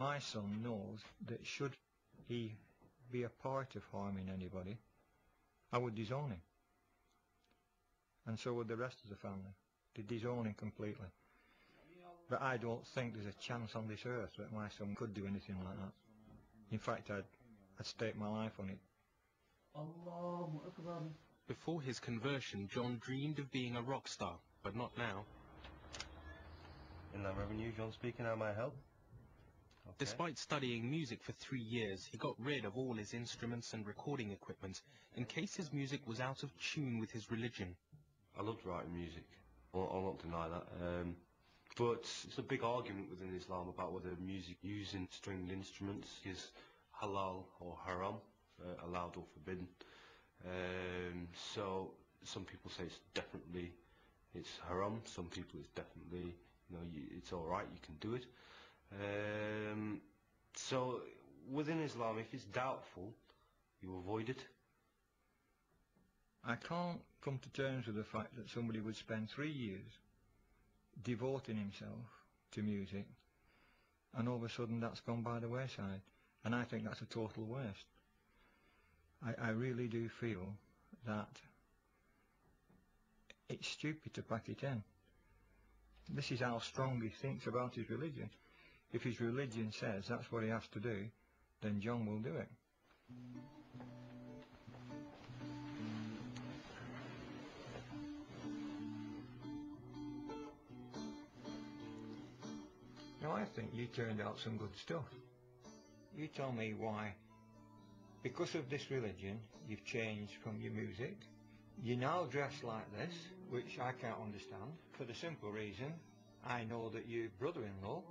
My son knows that should he be a part of harming anybody, I would disown him. And so would the rest of the family. They'd disown him completely. But I don't think there's a chance on this earth that my son could do anything like that. In fact, I'd stake my life on it. Before his conversion, John dreamed of being a rock star, but not now. Inland Revenue, John speaking, how may I help? Okay. Despite studying music for 3 years, he got rid of all his instruments and recording equipment in case his music was out of tune with his religion. I loved writing music, I'll not deny that. But it's a big argument within Islam about whether music using stringed instruments is halal or haram, allowed or forbidden. So some people say it's haram, some people it's definitely, it's alright, you can do it. So within Islam, if it's doubtful, you avoid it. I can't come to terms with the fact that somebody would spend 3 years devoting himself to music and all of a sudden that's gone by the wayside, and I think that's a total waste. I really do feel that it's stupid to pack it in. This is how strong he thinks about his religion. If his religion says that's what he has to do, then John will do it. Now I think you turned out some good stuff. You tell me why, because of this religion, you've changed from your music. You now dress like this, which I can't understand, for the simple reason I know that your brother-in-law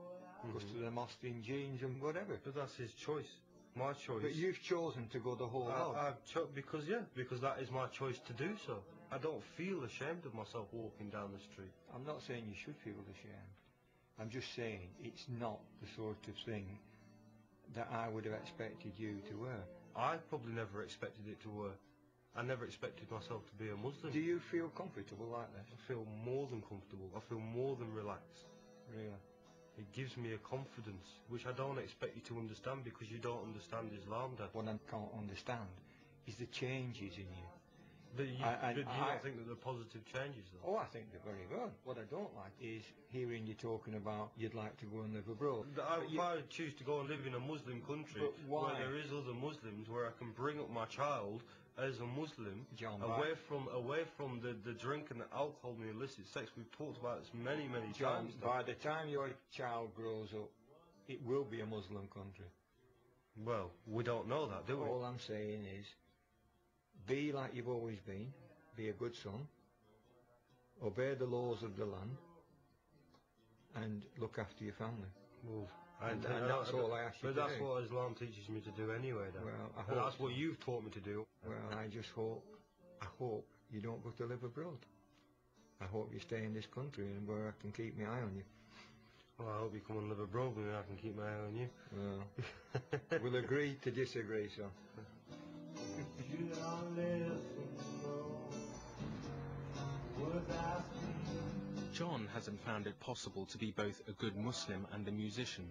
goes to the mosque in jeans and whatever. But that's his choice, my choice. But you've chosen to go the whole hog. Because that is my choice to do so. I don't feel ashamed of myself walking down the street. I'm not saying you should feel ashamed. I'm just saying it's not the sort of thing that I would have expected you to wear. I probably never expected it to wear. I never expected myself to be a Muslim. Do you feel comfortable like this? I feel more than comfortable. I feel more than relaxed. Really? It gives me a confidence which I don't expect you to understand because you don't understand Islam, Dad. What I can't understand is the changes in you. But you don't think that they're positive changes, though? Oh, I think they're very good. What I don't like is hearing you talking about you'd like to go and live abroad. If I choose to go and live in a Muslim country where there is other Muslims, where I can bring up my child as a Muslim, John, away from the drink and the alcohol and the illicit sex, we've talked about this many times. By the time your child grows up, it will be a Muslim country. Well, we don't know that, do we? All I'm saying is, be like you've always been, be a good son, obey the laws of the land, and look after your family. Well, and that's all I ask you to do. But that's what Islam teaches me to do anyway, then. Well, I hope and that's what you've taught me to do. Well, I hope you don't go to live abroad. I hope you stay in this country and where I can keep my eye on you. Well, I hope you come and live abroad and I can keep my eye on you. Well, we'll agree to disagree, son. John hasn't found it possible to be both a good Muslim and a musician.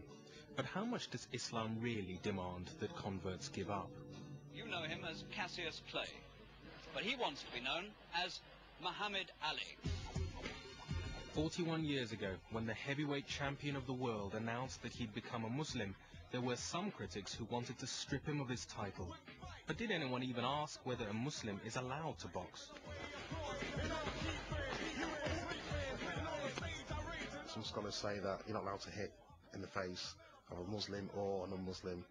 But how much does Islam really demand that converts give up? You know him as Cassius Clay, but he wants to be known as Muhammad Ali. 41 years ago, when the heavyweight champion of the world announced that he'd become a Muslim, there were some critics who wanted to strip him of his title. But did anyone even ask whether a Muslim is allowed to box? Some scholars say that you're not allowed to hit in the face of a Muslim or a non-Muslim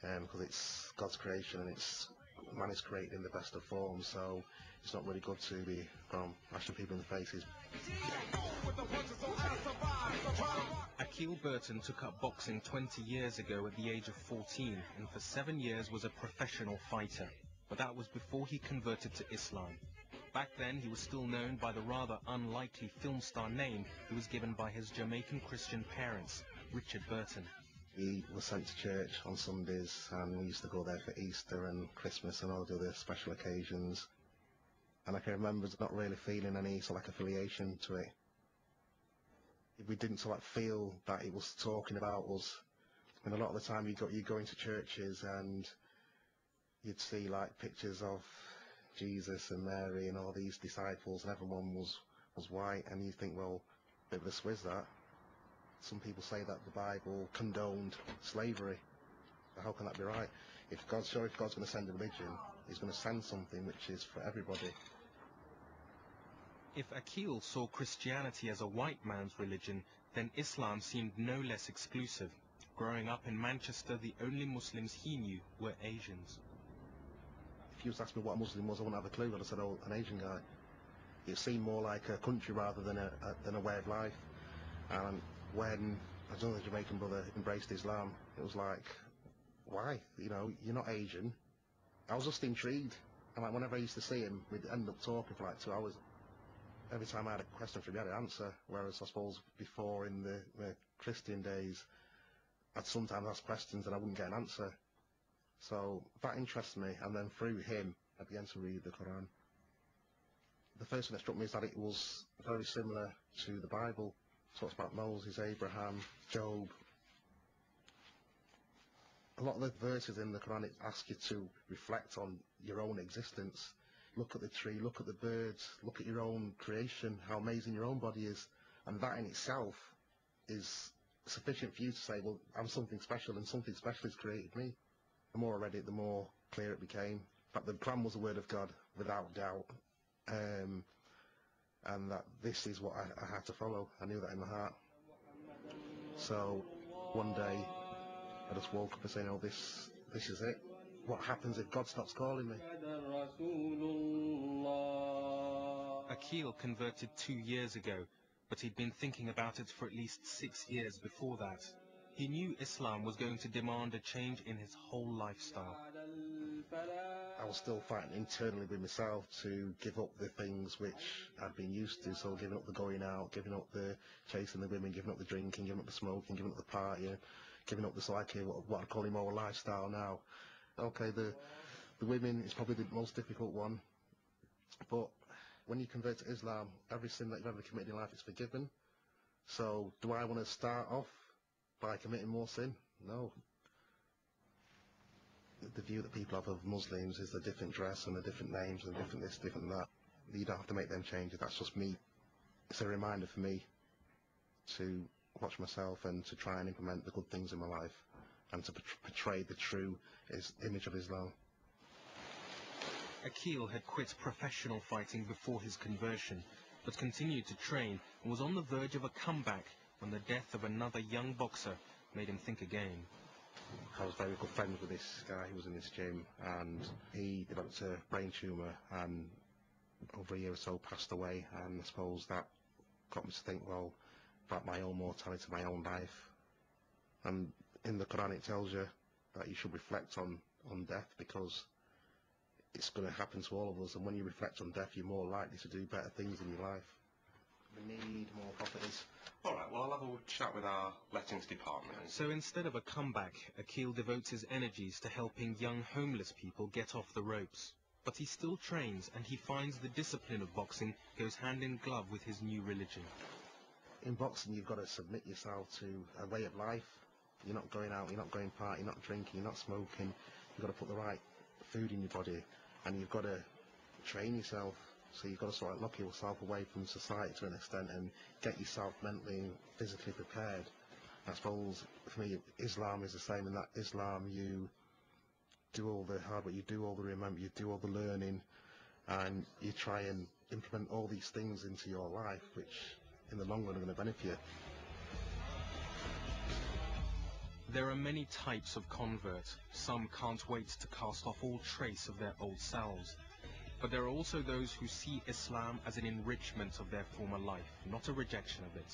because it's God's creation and man is created in the best of forms, so it's not really good to be bashing people in the faces. Akil Burton took up boxing 20 years ago at the age of 14 and for 7 years was a professional fighter. But that was before he converted to Islam. Back then he was still known by the rather unlikely film star name he was given by his Jamaican Christian parents, Richard Burton. He was sent to church on Sundays and we used to go there for Easter and Christmas and all the other special occasions. And I can remember not really feeling any sort of affiliation to it. We didn't feel that he was talking about us And a lot of the time you go into churches and you'd see like pictures of Jesus and Mary and all these disciples, and everyone was white, and you think, well, a bit of a swizz that. Some people say that the Bible condoned slavery. How can that be right? If God's going to send a religion, he's going to send something which is for everybody. If Akil saw Christianity as a white man's religion, then Islam seemed no less exclusive. Growing up in Manchester, the only Muslims he knew were Asians. If you was to ask me what a Muslim was, I wouldn't have a clue. I'd have said, oh, an Asian guy. It seemed more like a country rather than a way of life. And when another Jamaican brother embraced Islam, it was like, why? You know, you're not Asian. I was just intrigued. And like, whenever I used to see him, we'd end up talking for like 2 hours. Every time I had a question for him, he had an answer. Whereas I suppose before, in the Christian days, I'd sometimes ask questions and I wouldn't get an answer. So that interests me. And then through him, I began to read the Quran. The first thing that struck me is that it was very similar to the Bible. It talks about Moses, Abraham, Job. A lot of the verses in the Quran ask you to reflect on your own existence. Look at the tree, look at the birds, look at your own creation, how amazing your own body is. And that in itself is sufficient for you to say, well, I'm something special, and something special has created me. The more I read it, the more clear it became. In fact, the Quran was the word of God, without doubt. And that this is what I had to follow. I knew that in my heart. So one day I just woke up and said, oh, this is it. What happens if God stops calling me? Akil converted 2 years ago, but he'd been thinking about it for at least 6 years before that. He knew Islam was going to demand a change in his whole lifestyle. I was still fighting internally with myself to give up the things which I'd been used to, so giving up the going out, giving up the chasing the women, giving up the drinking, giving up the smoking, giving up the partying, giving up this what I call immoral lifestyle now. Okay, the women is probably the most difficult one, but when you convert to Islam, every sin that you've ever committed in life is forgiven. So do I want to start off by committing more sin? No. The view that people have of Muslims is a different dress and a different names and different this, different that. You don't have to make them changes. That's just me. It's a reminder for me to watch myself and to try and implement the good things in my life and to portray the true image of Islam. Akil had quit professional fighting before his conversion, but continued to train and was on the verge of a comeback when the death of another young boxer made him think again. I was very good friends with this guy who was in this gym, and he developed a brain tumour and over a year or so passed away, and I suppose that got me to think, well, about my own mortality, my own life. And in the Quran it tells you that you should reflect on death, because it's going to happen to all of us, and when you reflect on death you're more likely to do better things in your life. We need more properties. Alright, well, I'll have a chat with our lettings department. So instead of a comeback, Akil devotes his energies to helping young homeless people get off the ropes. But he still trains, and he finds the discipline of boxing goes hand in glove with his new religion. In boxing you've got to submit yourself to a way of life. You're not going out, you're not going party, you're not drinking, you're not smoking. You've got to put the right food in your body, and you've got to train yourself. So you've got to sort of lock yourself away from society to an extent and get yourself mentally and physically prepared. I suppose for me Islam is the same, in that Islam you do all the hard work, you do all the remember, you do all the learning, and you try and implement all these things into your life which in the long run are going to benefit you. There are many types of convert. Some can't wait to cast off all trace of their old selves. But there are also those who see Islam as an enrichment of their former life, not a rejection of it.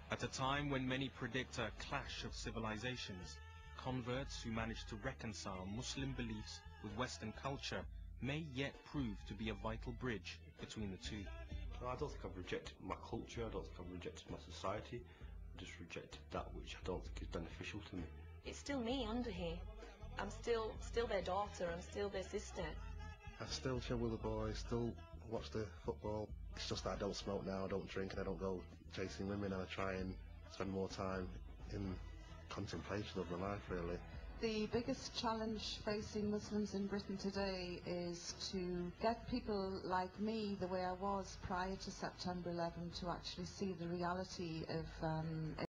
At a time when many predict a clash of civilizations, converts who manage to reconcile Muslim beliefs with Western culture may yet prove to be a vital bridge between the two. No, I don't think I've rejected my culture, I don't think I've rejected my society. I've just rejected that which I don't think is beneficial to me. It's still me under here. I'm still their daughter, I'm still their sister. I still chill with the boys, still watch the football. It's just that I don't smoke now, I don't drink, and I don't go chasing women, and I try and spend more time in contemplation of the life, really. The biggest challenge facing Muslims in Britain today is to get people like me, the way I was prior to September 11, to actually see the reality of